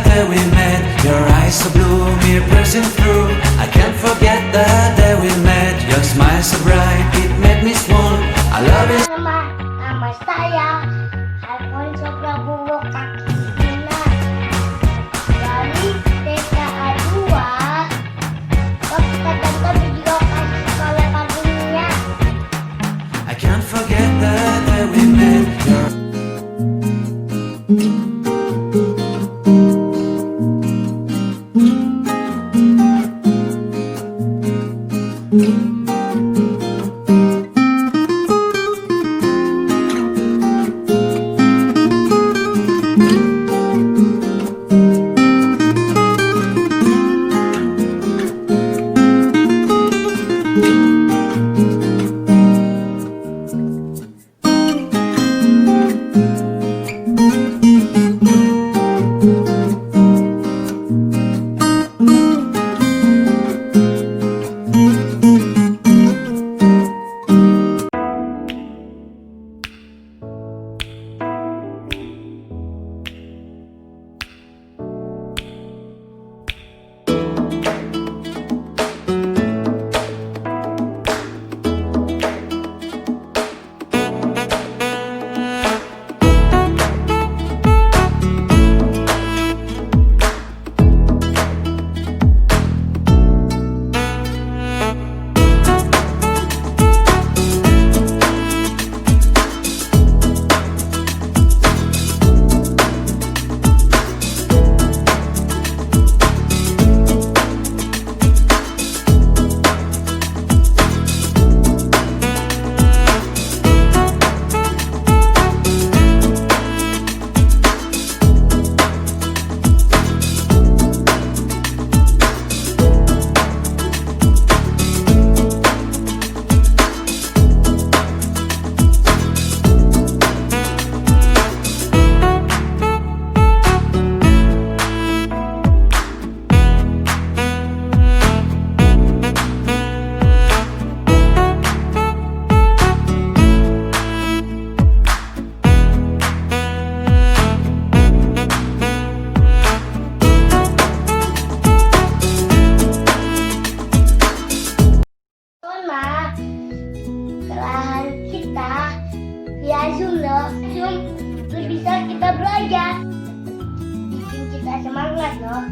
day we met. Your eyes so blue, me piercing through. I can't forget the day we met. Your smile so bright, it made me swoon. I love you. Nama saya Alfonso Prabowo kaki Cina dari Sekolah Kristen Dibuat Sekolah Kristen. I can't forget the day we met. Kesalahan kita via Zoom loh. Zoom terus bisa kita belajar, bikin kita semangat loh.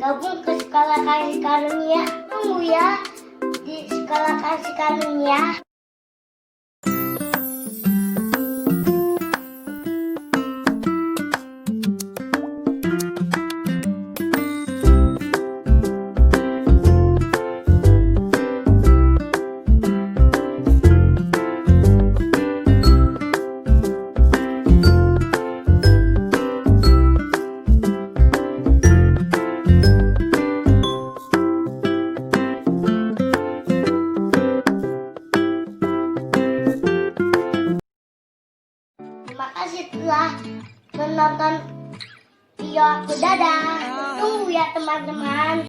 Gabung ke Sekolah Kasih Karunia, tunggu ya di Sekolah Kasih Karunia. Terima kasih telah menonton video aku. Dadah. Tunggu ya teman-teman.